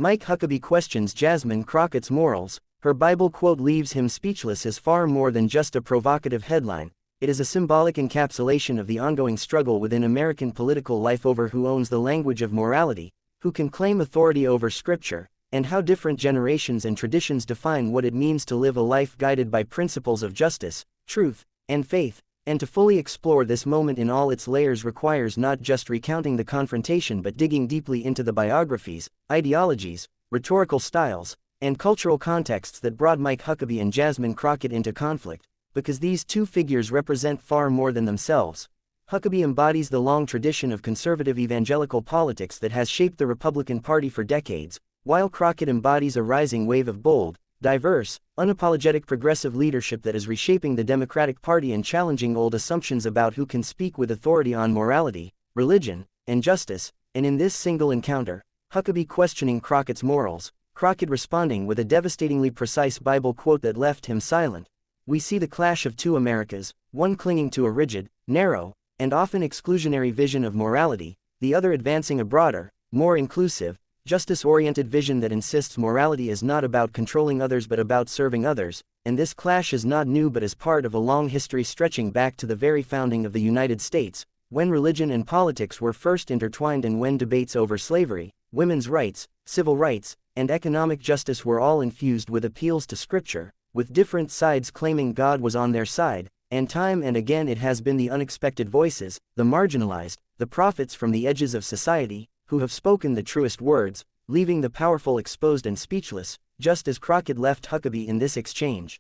Mike Huckabee questions Jasmine Crockett's morals. Her Bible quote leaves him speechless as far more than just a provocative headline. It is a symbolic encapsulation of the ongoing struggle within American political life over who owns the language of morality, who can claim authority over Scripture, and how different generations and traditions define what it means to live a life guided by principles of justice, truth, and faith. And to fully explore this moment in all its layers requires not just recounting the confrontation but digging deeply into the biographies, ideologies, rhetorical styles, and cultural contexts that brought Mike Huckabee and Jasmine Crockett into conflict, because these two figures represent far more than themselves. Huckabee embodies the long tradition of conservative evangelical politics that has shaped the Republican Party for decades, while Crockett embodies a rising wave of bold, diverse, unapologetic progressive leadership that is reshaping the Democratic Party and challenging old assumptions about who can speak with authority on morality, religion, and justice. And in this single encounter, Huckabee questioning Crockett's morals, Crockett responding with a devastatingly precise Bible quote that left him silent, we see the clash of two Americas, one clinging to a rigid, narrow, and often exclusionary vision of morality, the other advancing a broader, more inclusive, justice-oriented vision that insists morality is not about controlling others but about serving others. And this clash is not new but is part of a long history stretching back to the very founding of the United States, when religion and politics were first intertwined and when debates over slavery, women's rights, civil rights, and economic justice were all infused with appeals to Scripture, with different sides claiming God was on their side. And time and again it has been the unexpected voices, the marginalized, the prophets from the edges of society, who have spoken the truest words, leaving the powerful exposed and speechless, just as Crockett left Huckabee in this exchange.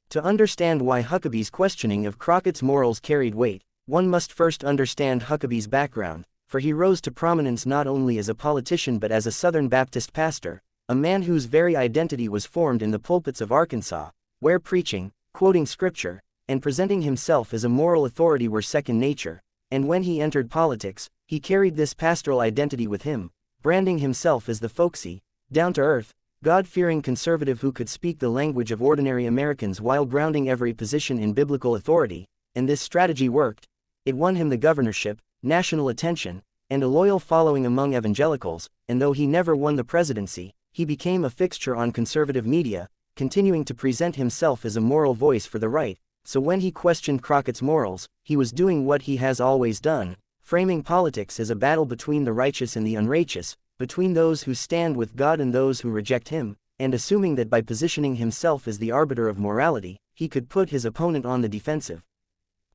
To understand why Huckabee's questioning of Crockett's morals carried weight, one must first understand Huckabee's background, for he rose to prominence not only as a politician but as a Southern Baptist pastor, a man whose very identity was formed in the pulpits of Arkansas, where preaching, quoting Scripture, and presenting himself as a moral authority were second nature. And when he entered politics, he carried this pastoral identity with him, branding himself as the folksy, down-to-earth, God-fearing conservative who could speak the language of ordinary Americans while grounding every position in biblical authority. And this strategy worked. It won him the governorship, national attention, and a loyal following among evangelicals. And though he never won the presidency, he became a fixture on conservative media, continuing to present himself as a moral voice for the right. So when he questioned Crockett's morals, he was doing what he has always done, framing politics as a battle between the righteous and the unrighteous, between those who stand with God and those who reject him, and assuming that by positioning himself as the arbiter of morality, he could put his opponent on the defensive.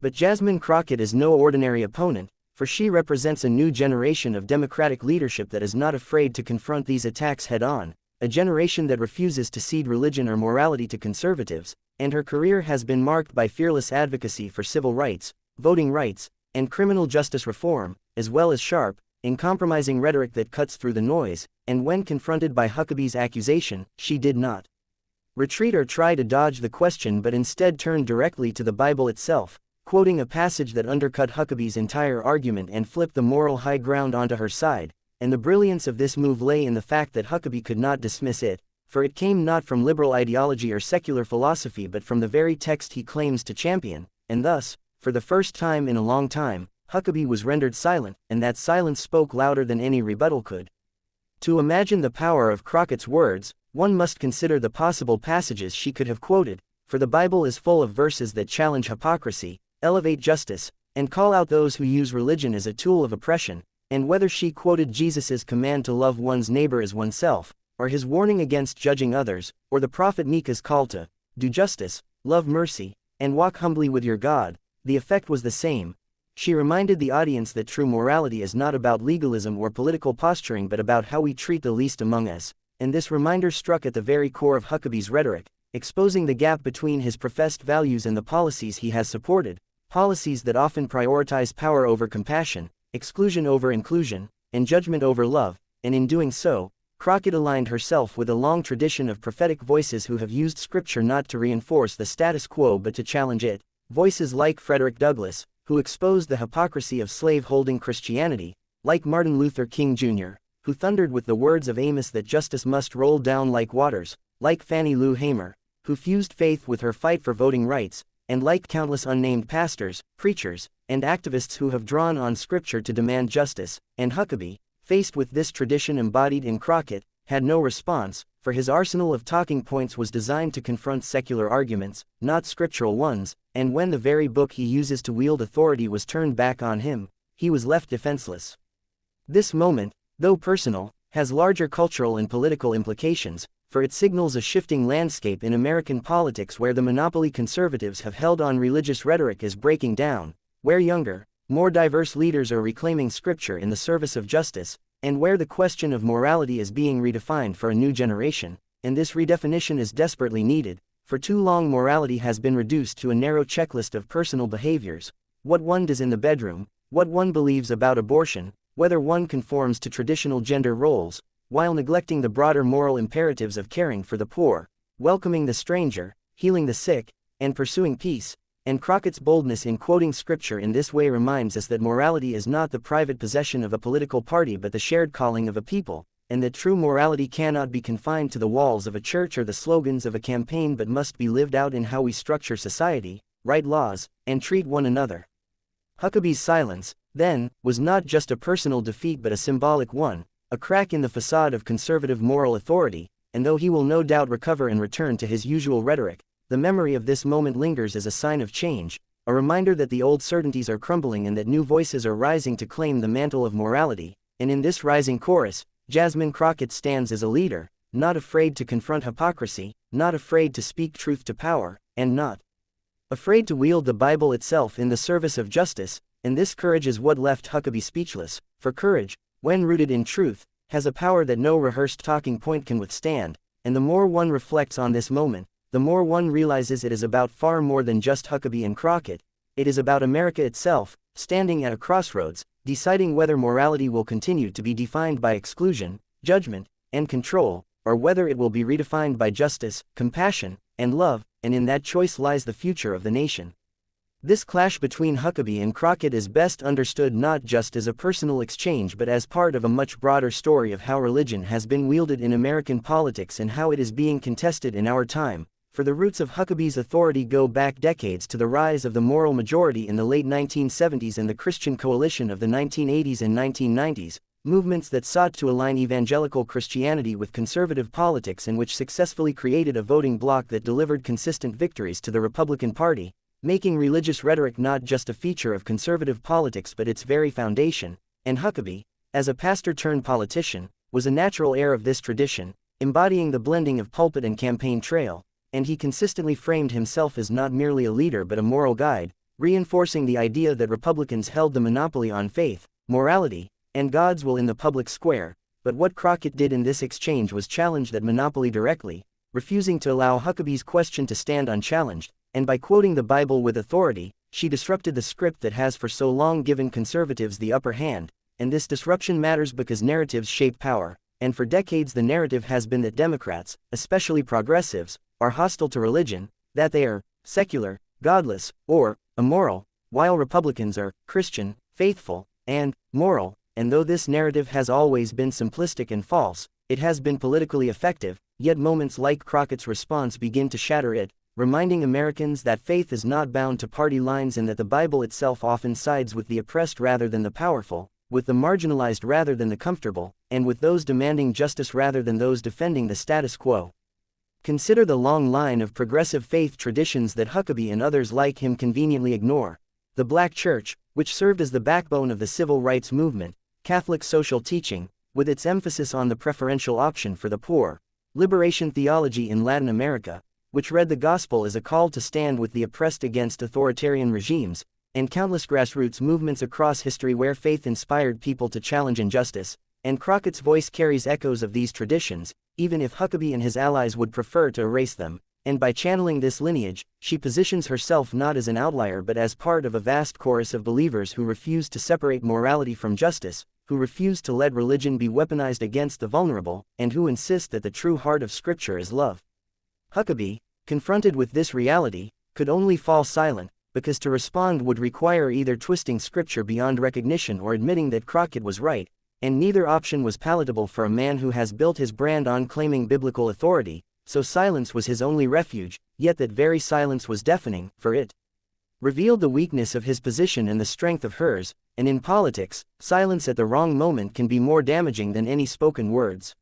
But Jasmine Crockett is no ordinary opponent, for she represents a new generation of Democratic leadership that is not afraid to confront these attacks head-on, a generation that refuses to cede religion or morality to conservatives. And her career has been marked by fearless advocacy for civil rights, voting rights, and criminal justice reform, as well as sharp, uncompromising rhetoric that cuts through the noise. And when confronted by Huckabee's accusation, she did not retreat or try to dodge the question but instead turned directly to the Bible itself, quoting a passage that undercut Huckabee's entire argument and flipped the moral high ground onto her side. And the brilliance of this move lay in the fact that Huckabee could not dismiss it, for it came not from liberal ideology or secular philosophy but from the very text he claims to champion. And thus, for the first time in a long time, Huckabee was rendered silent, and that silence spoke louder than any rebuttal could. To imagine the power of Crockett's words, one must consider the possible passages she could have quoted, for the Bible is full of verses that challenge hypocrisy, elevate justice, and call out those who use religion as a tool of oppression. And whether she quoted Jesus's command to love one's neighbor as oneself, or his warning against judging others, or the prophet Micah's call to do justice, love mercy, and walk humbly with your God, the effect was the same. She reminded the audience that true morality is not about legalism or political posturing but about how we treat the least among us. And this reminder struck at the very core of Huckabee's rhetoric, exposing the gap between his professed values and the policies he has supported, policies that often prioritize power over compassion, exclusion over inclusion, and judgment over love. And in doing so, Crockett aligned herself with a long tradition of prophetic voices who have used Scripture not to reinforce the status quo but to challenge it, voices like Frederick Douglass, who exposed the hypocrisy of slave-holding Christianity, like Martin Luther King Jr., who thundered with the words of Amos that justice must roll down like waters, like Fannie Lou Hamer, who fused faith with her fight for voting rights, and like countless unnamed pastors, preachers, and activists who have drawn on Scripture to demand justice. And Huckabee, faced with this tradition embodied in Crockett, had no response, for his arsenal of talking points was designed to confront secular arguments, not scriptural ones, and when the very book he uses to wield authority was turned back on him, he was left defenseless. This moment, though personal, has larger cultural and political implications, for it signals a shifting landscape in American politics where the monopoly conservatives have held on religious rhetoric is breaking down, where younger, more diverse leaders are reclaiming scripture in the service of justice, and where the question of morality is being redefined for a new generation, and this redefinition is desperately needed. For too long morality has been reduced to a narrow checklist of personal behaviors: what one does in the bedroom, what one believes about abortion, whether one conforms to traditional gender roles, while neglecting the broader moral imperatives of caring for the poor, welcoming the stranger, healing the sick, and pursuing peace. And Crockett's boldness in quoting scripture in this way reminds us that morality is not the private possession of a political party but the shared calling of a people, and that true morality cannot be confined to the walls of a church or the slogans of a campaign but must be lived out in how we structure society, write laws, and treat one another. Huckabee's silence, then, was not just a personal defeat but a symbolic one, a crack in the facade of conservative moral authority, and though he will no doubt recover and return to his usual rhetoric, the memory of this moment lingers as a sign of change, a reminder that the old certainties are crumbling and that new voices are rising to claim the mantle of morality. And in this rising chorus, Jasmine Crockett stands as a leader, not afraid to confront hypocrisy, not afraid to speak truth to power, and not afraid to wield the Bible itself in the service of justice. And this courage is what left Huckabee speechless, for courage, when rooted in truth, has a power that no rehearsed talking point can withstand, and the more one reflects on this moment, the more one realizes it is about far more than just Huckabee and Crockett. It is about America itself, standing at a crossroads, deciding whether morality will continue to be defined by exclusion, judgment, and control, or whether it will be redefined by justice, compassion, and love, and in that choice lies the future of the nation. This clash between Huckabee and Crockett is best understood not just as a personal exchange but as part of a much broader story of how religion has been wielded in American politics and how it is being contested in our time. For the roots of Huckabee's authority go back decades to the rise of the moral majority in the late 1970s and the Christian coalition of the 1980s and 1990s, movements that sought to align evangelical Christianity with conservative politics and which successfully created a voting bloc that delivered consistent victories to the Republican Party, making religious rhetoric not just a feature of conservative politics but its very foundation. And Huckabee, as a pastor-turned-politician, was a natural heir of this tradition, embodying the blending of pulpit and campaign trail, and he consistently framed himself as not merely a leader but a moral guide, reinforcing the idea that Republicans held the monopoly on faith, morality, and God's will in the public square. But what Crockett did in this exchange was challenge that monopoly directly, refusing to allow Huckabee's question to stand unchallenged, and by quoting the Bible with authority, she disrupted the script that has for so long given conservatives the upper hand. And this disruption matters because narratives shape power, and for decades the narrative has been that Democrats, especially progressives, are hostile to religion, that they are secular, godless, or immoral, while Republicans are Christian, faithful, and moral. And though this narrative has always been simplistic and false, it has been politically effective. Yet moments like Crockett's response begin to shatter it, reminding Americans that faith is not bound to party lines and that the Bible itself often sides with the oppressed rather than the powerful, with the marginalized rather than the comfortable, and with those demanding justice rather than those defending the status quo. Consider the long line of progressive faith traditions that Huckabee and others like him conveniently ignore. The Black Church, which served as the backbone of the civil rights movement, Catholic social teaching, with its emphasis on the preferential option for the poor, liberation theology in Latin America, which read the gospel as a call to stand with the oppressed against authoritarian regimes, and countless grassroots movements across history where faith inspired people to challenge injustice. And Crockett's voice carries echoes of these traditions, even if Huckabee and his allies would prefer to erase them. And by channeling this lineage, she positions herself not as an outlier but as part of a vast chorus of believers who refuse to separate morality from justice, who refuse to let religion be weaponized against the vulnerable, and who insist that the true heart of Scripture is love. Huckabee, confronted with this reality, could only fall silent, because to respond would require either twisting Scripture beyond recognition or admitting that Crockett was right, and neither option was palatable for a man who has built his brand on claiming biblical authority. So silence was his only refuge, yet that very silence was deafening, for it revealed the weakness of his position and the strength of hers. And in politics, silence at the wrong moment can be more damaging than any spoken words.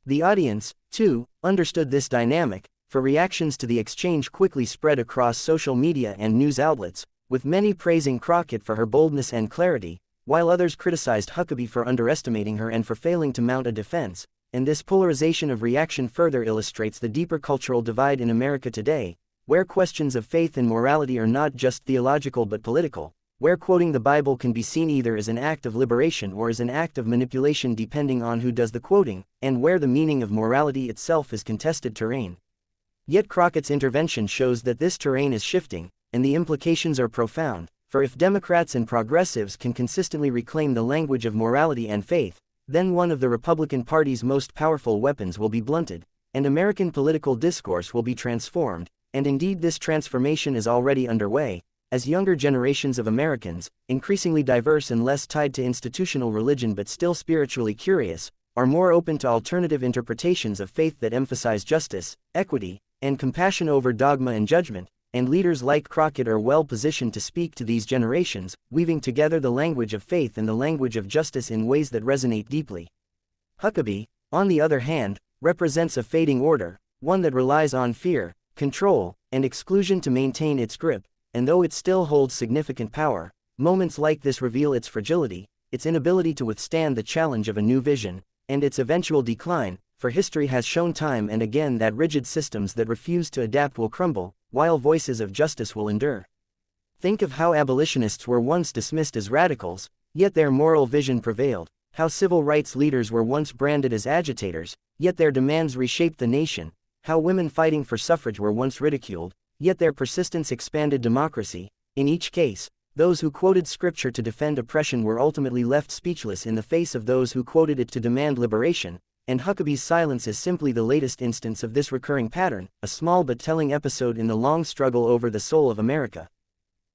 The audience, too, understood this dynamic, for reactions to the exchange quickly spread across social media and news outlets, with many praising Crockett for her boldness and clarity, while others criticized Huckabee for underestimating her and for failing to mount a defense. And this polarization of reaction further illustrates the deeper cultural divide in America today, where questions of faith and morality are not just theological but political, where quoting the Bible can be seen either as an act of liberation or as an act of manipulation depending on who does the quoting, and where the meaning of morality itself is contested terrain. Yet Crockett's intervention shows that this terrain is shifting, and the implications are profound, for if Democrats and progressives can consistently reclaim the language of morality and faith, then one of the Republican Party's most powerful weapons will be blunted, and American political discourse will be transformed, and indeed this transformation is already underway, as younger generations of Americans, increasingly diverse and less tied to institutional religion but still spiritually curious, are more open to alternative interpretations of faith that emphasize justice, equity, and compassion over dogma and judgment, and leaders like Crockett are well positioned to speak to these generations, weaving together the language of faith and the language of justice in ways that resonate deeply. Huckabee, on the other hand, represents a fading order, one that relies on fear, control, and exclusion to maintain its grip, and though it still holds significant power, moments like this reveal its fragility, its inability to withstand the challenge of a new vision, and its eventual decline, for history has shown time and again that rigid systems that refuse to adapt will crumble, while voices of justice will endure. Think of how abolitionists were once dismissed as radicals, yet their moral vision prevailed, how civil rights leaders were once branded as agitators, yet their demands reshaped the nation, how women fighting for suffrage were once ridiculed, yet their persistence expanded democracy. In each case, those who quoted scripture to defend oppression were ultimately left speechless in the face of those who quoted it to demand liberation, and Huckabee's silence is simply the latest instance of this recurring pattern, a small but telling episode in the long struggle over the soul of America.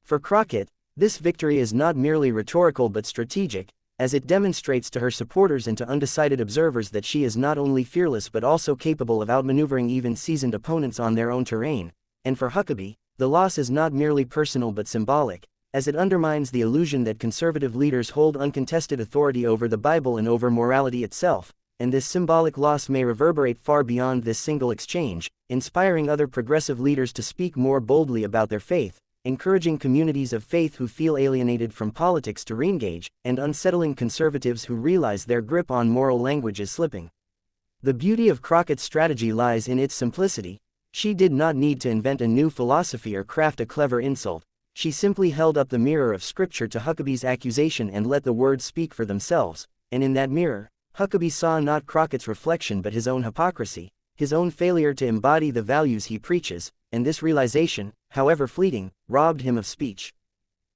For Crockett, this victory is not merely rhetorical but strategic, as it demonstrates to her supporters and to undecided observers that she is not only fearless but also capable of outmaneuvering even seasoned opponents on their own terrain. And for Huckabee, the loss is not merely personal but symbolic, as it undermines the illusion that conservative leaders hold uncontested authority over the Bible and over morality itself, and this symbolic loss may reverberate far beyond this single exchange, inspiring other progressive leaders to speak more boldly about their faith, encouraging communities of faith who feel alienated from politics to re-engage, and unsettling conservatives who realize their grip on moral language is slipping. The beauty of Crockett's strategy lies in its simplicity. She did not need to invent a new philosophy or craft a clever insult. She simply held up the mirror of Scripture to Huckabee's accusation and let the words speak for themselves, and in that mirror, Huckabee saw not Crockett's reflection but his own hypocrisy, his own failure to embody the values he preaches, and this realization, however fleeting, robbed him of speech.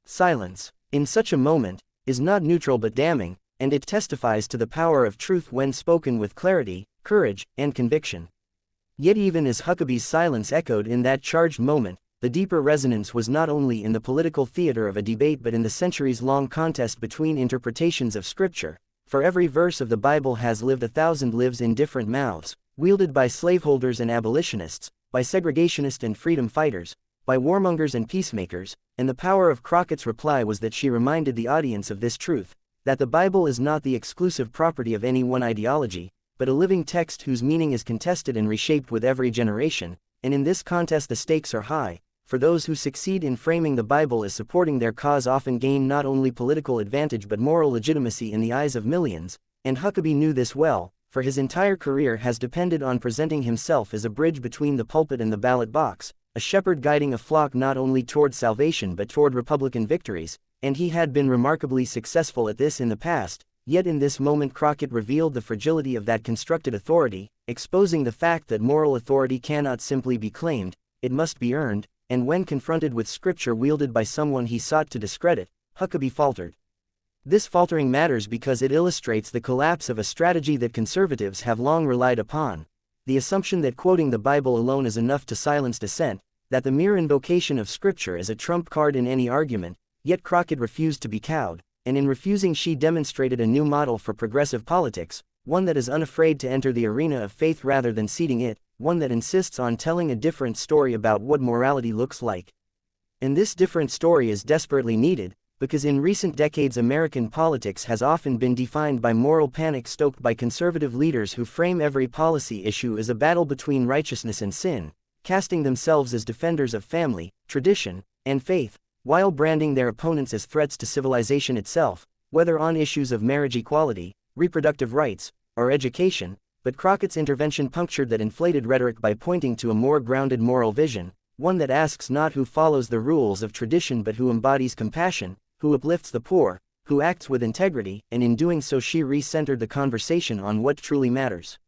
Silence, in such a moment, is not neutral but damning, and it testifies to the power of truth when spoken with clarity, courage, and conviction. Yet even as Huckabee's silence echoed in that charged moment, the deeper resonance was not only in the political theater of a debate but in the centuries-long contest between interpretations of Scripture. For every verse of the Bible has lived 1,000 lives in different mouths, wielded by slaveholders and abolitionists, by segregationists and freedom fighters, by warmongers and peacemakers, and the power of Crockett's reply was that she reminded the audience of this truth, that the Bible is not the exclusive property of any one ideology, but a living text whose meaning is contested and reshaped with every generation, and in this contest the stakes are high, for those who succeed in framing the Bible as supporting their cause often gain not only political advantage but moral legitimacy in the eyes of millions, and Huckabee knew this well, for his entire career has depended on presenting himself as a bridge between the pulpit and the ballot box, a shepherd guiding a flock not only toward salvation but toward Republican victories, and he had been remarkably successful at this in the past. Yet in this moment Crockett revealed the fragility of that constructed authority, exposing the fact that moral authority cannot simply be claimed, it must be earned, and when confronted with Scripture wielded by someone he sought to discredit, Huckabee faltered. This faltering matters because it illustrates the collapse of a strategy that conservatives have long relied upon, the assumption that quoting the Bible alone is enough to silence dissent, that the mere invocation of Scripture is a trump card in any argument. Yet Crockett refused to be cowed, and in refusing she demonstrated a new model for progressive politics, one that is unafraid to enter the arena of faith rather than ceding it, one that insists on telling a different story about what morality looks like. And this different story is desperately needed, because in recent decades American politics has often been defined by moral panic stoked by conservative leaders who frame every policy issue as a battle between righteousness and sin, casting themselves as defenders of family, tradition, and faith, while branding their opponents as threats to civilization itself, whether on issues of marriage equality, reproductive rights, or education. But Crockett's intervention punctured that inflated rhetoric by pointing to a more grounded moral vision, one that asks not who follows the rules of tradition but who embodies compassion, who uplifts the poor, who acts with integrity, and in doing so she re-centered the conversation on what truly matters.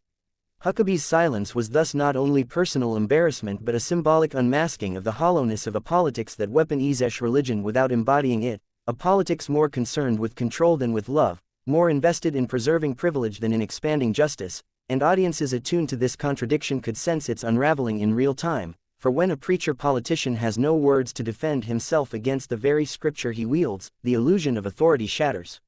Huckabee's silence was thus not only personal embarrassment but a symbolic unmasking of the hollowness of a politics that weaponizes religion without embodying it, a politics more concerned with control than with love, more invested in preserving privilege than in expanding justice, and audiences attuned to this contradiction could sense its unraveling in real time, for when a preacher-politician has no words to defend himself against the very scripture he wields, the illusion of authority shatters.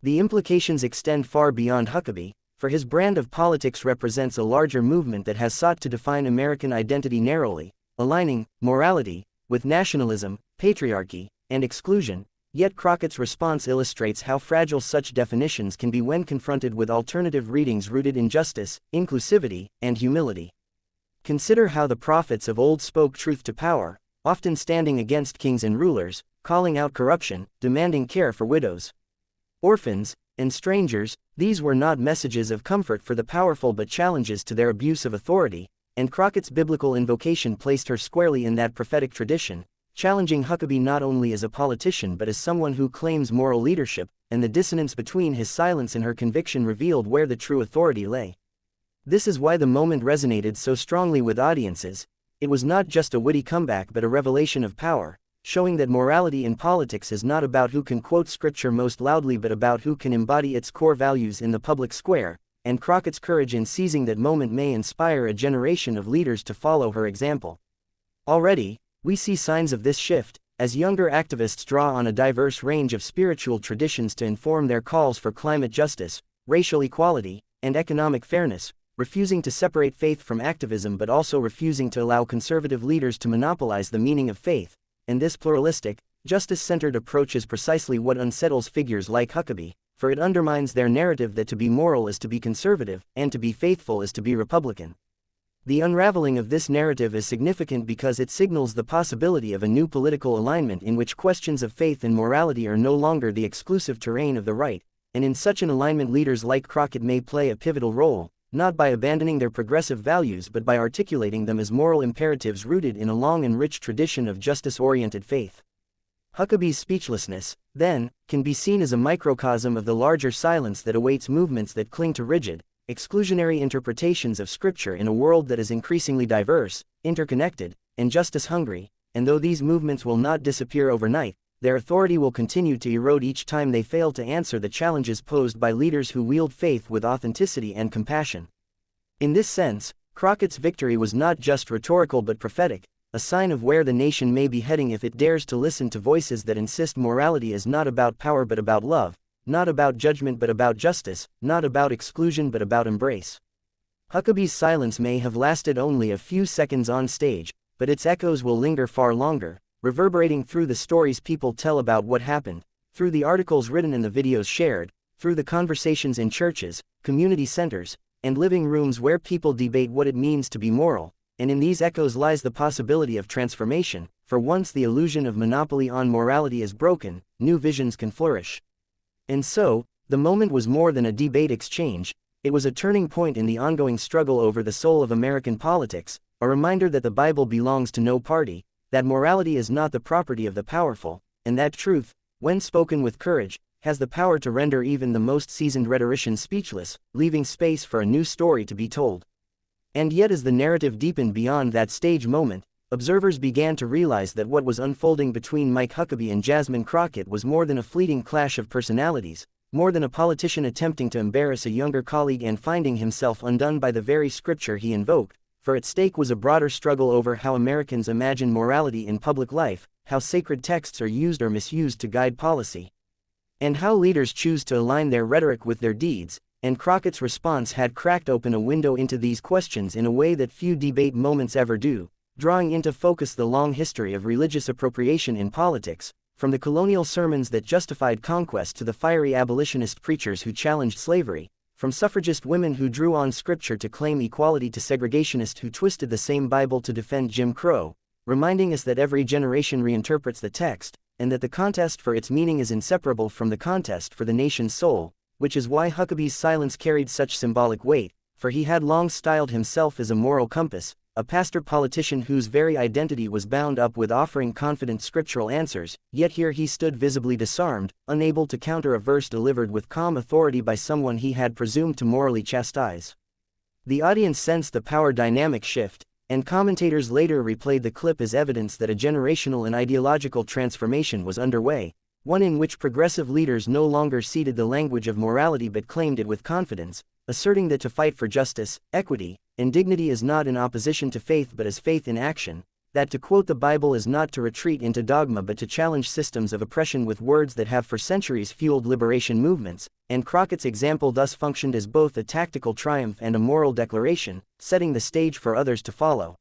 The implications extend far beyond Huckabee, for his brand of politics represents a larger movement that has sought to define American identity narrowly, aligning morality with nationalism, patriarchy, and exclusion. Yet Crockett's response illustrates how fragile such definitions can be when confronted with alternative readings rooted in justice, inclusivity, and humility. Consider how the prophets of old spoke truth to power, often standing against kings and rulers, calling out corruption, demanding care for widows, orphans, and strangers. These were not messages of comfort for the powerful but challenges to their abuse of authority, and Crockett's biblical invocation placed her squarely in that prophetic tradition, challenging Huckabee not only as a politician but as someone who claims moral leadership, and the dissonance between his silence and her conviction revealed where the true authority lay. This is why the moment resonated so strongly with audiences. It was not just a witty comeback but a revelation of power, showing that morality in politics is not about who can quote scripture most loudly but about who can embody its core values in the public square, and Crockett's courage in seizing that moment may inspire a generation of leaders to follow her example. Already, we see signs of this shift, as younger activists draw on a diverse range of spiritual traditions to inform their calls for climate justice, racial equality, and economic fairness, refusing to separate faith from activism but also refusing to allow conservative leaders to monopolize the meaning of faith. And this pluralistic, justice-centered approach is precisely what unsettles figures like Huckabee, for it undermines their narrative that to be moral is to be conservative, and to be faithful is to be Republican. The unraveling of this narrative is significant because it signals the possibility of a new political alignment in which questions of faith and morality are no longer the exclusive terrain of the right, and in such an alignment leaders like Crockett may play a pivotal role, not by abandoning their progressive values but by articulating them as moral imperatives rooted in a long and rich tradition of justice-oriented faith. Huckabee's speechlessness, then, can be seen as a microcosm of the larger silence that awaits movements that cling to rigid, exclusionary interpretations of Scripture in a world that is increasingly diverse, interconnected, and justice-hungry, and though these movements will not disappear overnight, their authority will continue to erode each time they fail to answer the challenges posed by leaders who wield faith with authenticity and compassion. In this sense, Crockett's victory was not just rhetorical but prophetic, a sign of where the nation may be heading if it dares to listen to voices that insist morality is not about power but about love, not about judgment but about justice, not about exclusion but about embrace. Huckabee's silence may have lasted only a few seconds on stage, but its echoes will linger far longer, reverberating through the stories people tell about what happened, through the articles written and the videos shared, through the conversations in churches, community centers, and living rooms where people debate what it means to be moral, and in these echoes lies the possibility of transformation, for once the illusion of monopoly on morality is broken, new visions can flourish. And so, the moment was more than a debate exchange, it was a turning point in the ongoing struggle over the soul of American politics, a reminder that the Bible belongs to no party, that morality is not the property of the powerful, and that truth, when spoken with courage, has the power to render even the most seasoned rhetorician speechless, leaving space for a new story to be told. And yet as the narrative deepened beyond that stage moment, observers began to realize that what was unfolding between Mike Huckabee and Jasmine Crockett was more than a fleeting clash of personalities, more than a politician attempting to embarrass a younger colleague and finding himself undone by the very scripture he invoked, for at stake was a broader struggle over how Americans imagine morality in public life, how sacred texts are used or misused to guide policy, and how leaders choose to align their rhetoric with their deeds. And Crockett's response had cracked open a window into these questions in a way that few debate moments ever do, drawing into focus the long history of religious appropriation in politics, from the colonial sermons that justified conquest to the fiery abolitionist preachers who challenged slavery, from suffragist women who drew on scripture to claim equality to segregationists who twisted the same Bible to defend Jim Crow, reminding us that every generation reinterprets the text, and that the contest for its meaning is inseparable from the contest for the nation's soul, which is why Huckabee's silence carried such symbolic weight, for he had long styled himself as a moral compass, a pastor-politician whose very identity was bound up with offering confident scriptural answers, yet here he stood visibly disarmed, unable to counter a verse delivered with calm authority by someone he had presumed to morally chastise. The audience sensed the power dynamic shift, and commentators later replayed the clip as evidence that a generational and ideological transformation was underway, one in which progressive leaders no longer ceded the language of morality but claimed it with confidence, asserting that to fight for justice, equity, and dignity is not in opposition to faith but as faith in action, that to quote the Bible is not to retreat into dogma but to challenge systems of oppression with words that have for centuries fueled liberation movements, and Crockett's example thus functioned as both a tactical triumph and a moral declaration, setting the stage for others to follow.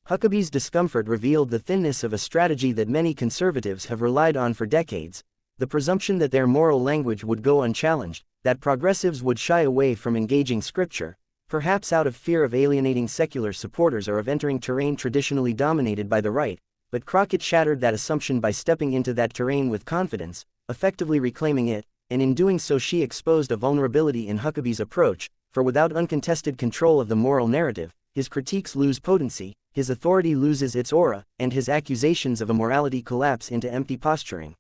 Huckabee's discomfort revealed the thinness of a strategy that many conservatives have relied on for decades, the presumption that their moral language would go unchallenged, that progressives would shy away from engaging scripture, perhaps out of fear of alienating secular supporters or of entering terrain traditionally dominated by the right, but Crockett shattered that assumption by stepping into that terrain with confidence, effectively reclaiming it, and in doing so she exposed a vulnerability in Huckabee's approach, for without uncontested control of the moral narrative, his critiques lose potency, his authority loses its aura, and his accusations of immorality collapse into empty posturing.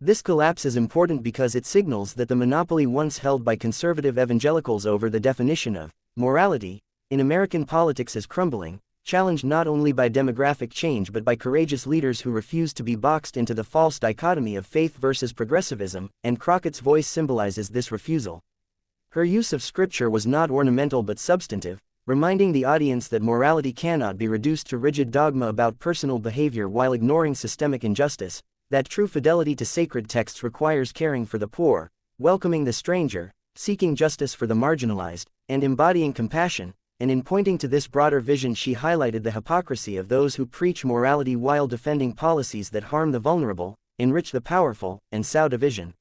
This collapse is important because it signals that the monopoly once held by conservative evangelicals over the definition of morality in American politics is crumbling, challenged not only by demographic change but by courageous leaders who refuse to be boxed into the false dichotomy of faith versus progressivism, and Crockett's voice symbolizes this refusal. Her use of scripture was not ornamental but substantive, reminding the audience that morality cannot be reduced to rigid dogma about personal behavior while ignoring systemic injustice, that true fidelity to sacred texts requires caring for the poor, welcoming the stranger, seeking justice for the marginalized, and embodying compassion, and in pointing to this broader vision she highlighted the hypocrisy of those who preach morality while defending policies that harm the vulnerable, enrich the powerful, and sow division.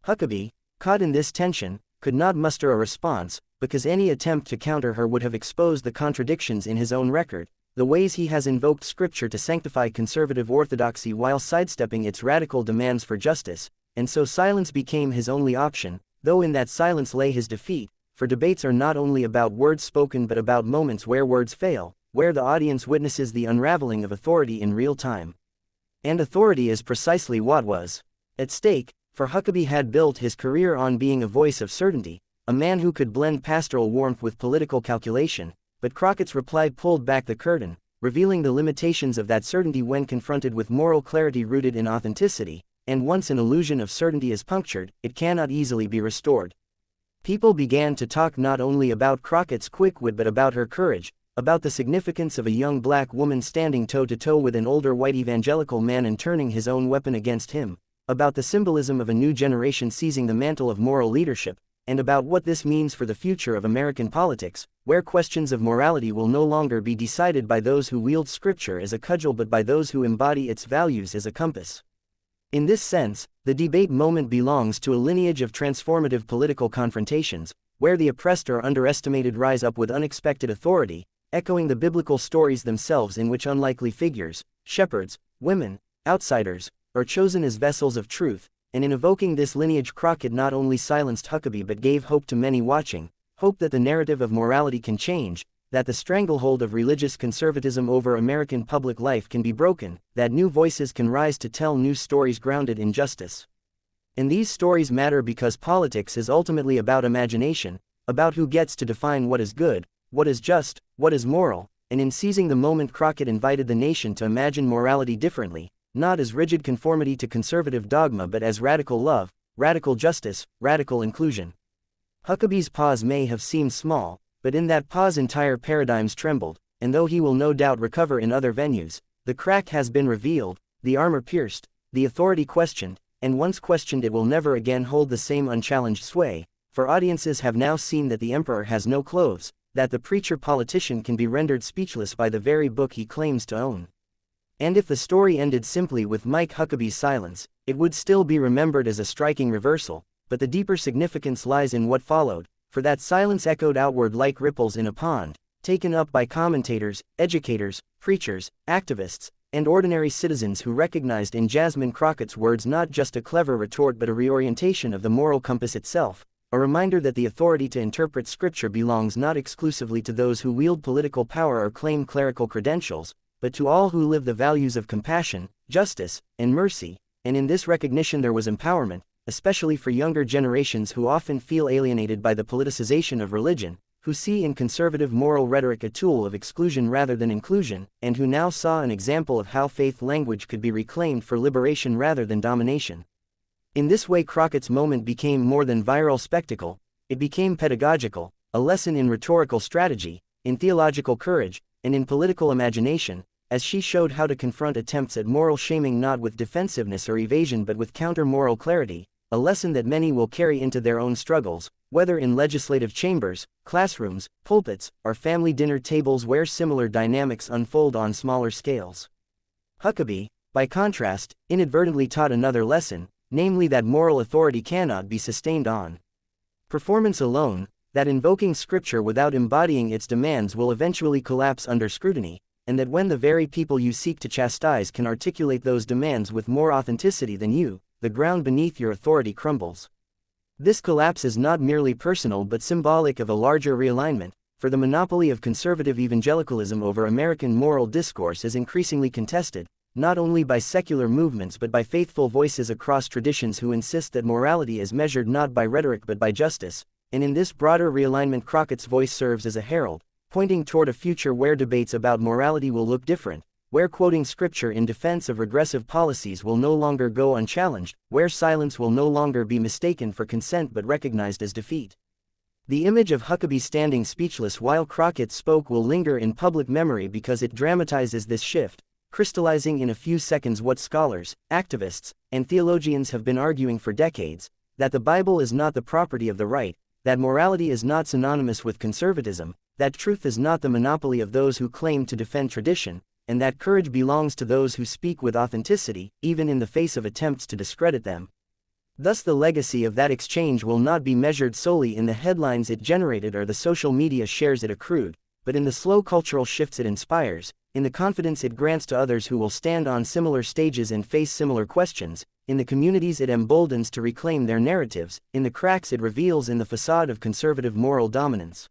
Huckabee, caught in this tension, could not muster a response, because any attempt to counter her would have exposed the contradictions in his own record, the ways he has invoked scripture to sanctify conservative orthodoxy while sidestepping its radical demands for justice, and so silence became his only option, though in that silence lay his defeat, for debates are not only about words spoken but about moments where words fail, where the audience witnesses the unraveling of authority in real time. And authority is precisely what was at stake, for Huckabee had built his career on being a voice of certainty, a man who could blend pastoral warmth with political calculation, but Crockett's reply pulled back the curtain, revealing the limitations of that certainty when confronted with moral clarity rooted in authenticity, and once an illusion of certainty is punctured, it cannot easily be restored. People began to talk not only about Crockett's quick wit but about her courage, about the significance of a young black woman standing toe-to-toe with an older white evangelical man and turning his own weapon against him, about the symbolism of a new generation seizing the mantle of moral leadership, and about what this means for the future of American politics, where questions of morality will no longer be decided by those who wield scripture as a cudgel but by those who embody its values as a compass. In this sense, the debate moment belongs to a lineage of transformative political confrontations, where the oppressed or underestimated rise up with unexpected authority, echoing the biblical stories themselves in which unlikely figures, shepherds, women, outsiders, are chosen as vessels of truth, and in evoking this lineage Crockett not only silenced Huckabee but gave hope to many watching, hope that the narrative of morality can change, that the stranglehold of religious conservatism over American public life can be broken, that new voices can rise to tell new stories grounded in justice. And these stories matter because politics is ultimately about imagination, about who gets to define what is good, what is just, what is moral, and in seizing the moment Crockett invited the nation to imagine morality differently, not as rigid conformity to conservative dogma but as radical love, radical justice, radical inclusion. Huckabee's pause may have seemed small, but in that pause entire paradigms trembled, and though he will no doubt recover in other venues, the crack has been revealed, the armor pierced, the authority questioned, and once questioned it will never again hold the same unchallenged sway, for audiences have now seen that the emperor has no clothes, that the preacher-politician can be rendered speechless by the very book he claims to own. And if the story ended simply with Mike Huckabee's silence, it would still be remembered as a striking reversal, but the deeper significance lies in what followed, for that silence echoed outward like ripples in a pond, taken up by commentators, educators, preachers, activists, and ordinary citizens who recognized in Jasmine Crockett's words not just a clever retort but a reorientation of the moral compass itself, a reminder that the authority to interpret Scripture belongs not exclusively to those who wield political power or claim clerical credentials, but to all who live the values of compassion, justice, and mercy, and in this recognition there was empowerment, especially for younger generations who often feel alienated by the politicization of religion, who see in conservative moral rhetoric a tool of exclusion rather than inclusion, and who now saw an example of how faith language could be reclaimed for liberation rather than domination. In this way Crockett's moment became more than viral spectacle, it became pedagogical, a lesson in rhetorical strategy, in theological courage, and in political imagination, as she showed how to confront attempts at moral shaming not with defensiveness or evasion but with counter-moral clarity, a lesson that many will carry into their own struggles, whether in legislative chambers, classrooms, pulpits, or family dinner tables where similar dynamics unfold on smaller scales. Huckabee, by contrast, inadvertently taught another lesson, namely that moral authority cannot be sustained on performance alone, that invoking Scripture without embodying its demands will eventually collapse under scrutiny, and that when the very people you seek to chastise can articulate those demands with more authenticity than you, the ground beneath your authority crumbles. This collapse is not merely personal but symbolic of a larger realignment, for the monopoly of conservative evangelicalism over American moral discourse is increasingly contested, not only by secular movements but by faithful voices across traditions who insist that morality is measured not by rhetoric but by justice, and in this broader realignment Crockett's voice serves as a herald, pointing toward a future where debates about morality will look different, where quoting Scripture in defense of regressive policies will no longer go unchallenged, where silence will no longer be mistaken for consent but recognized as defeat. The image of Huckabee standing speechless while Crockett spoke will linger in public memory because it dramatizes this shift, crystallizing in a few seconds what scholars, activists, and theologians have been arguing for decades, that the Bible is not the property of the right, that morality is not synonymous with conservatism, that truth is not the monopoly of those who claim to defend tradition, and that courage belongs to those who speak with authenticity, even in the face of attempts to discredit them. Thus the legacy of that exchange will not be measured solely in the headlines it generated or the social media shares it accrued, but in the slow cultural shifts it inspires, in the confidence it grants to others who will stand on similar stages and face similar questions, in the communities it emboldens to reclaim their narratives, in the cracks it reveals in the facade of conservative moral dominance.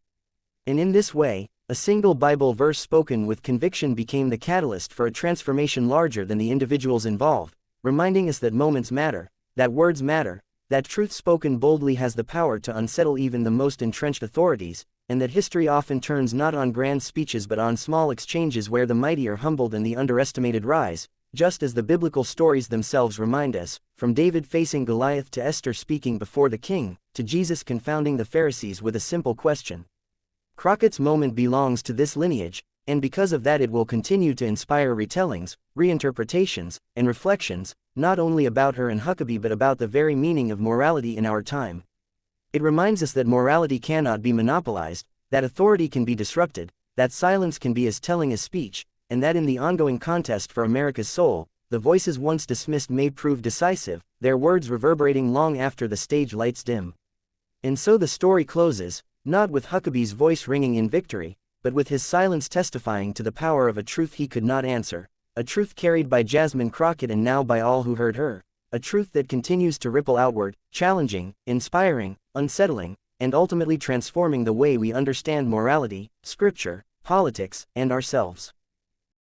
And in this way, a single Bible verse spoken with conviction became the catalyst for a transformation larger than the individuals involved, reminding us that moments matter, that words matter, that truth spoken boldly has the power to unsettle even the most entrenched authorities, and that history often turns not on grand speeches but on small exchanges where the mighty are humbled and the underestimated rise, just as the biblical stories themselves remind us, from David facing Goliath to Esther speaking before the king, to Jesus confounding the Pharisees with a simple question. Crockett's moment belongs to this lineage, and because of that it will continue to inspire retellings, reinterpretations, and reflections, not only about her and Huckabee but about the very meaning of morality in our time. It reminds us that morality cannot be monopolized, that authority can be disrupted, that silence can be as telling as speech, and that in the ongoing contest for America's soul, the voices once dismissed may prove decisive, their words reverberating long after the stage lights dim. And so the story closes, not with Huckabee's voice ringing in victory, but with his silence testifying to the power of a truth he could not answer, a truth carried by Jasmine Crockett and now by all who heard her, a truth that continues to ripple outward, challenging, inspiring, unsettling, and ultimately transforming the way we understand morality, Scripture, politics, and ourselves.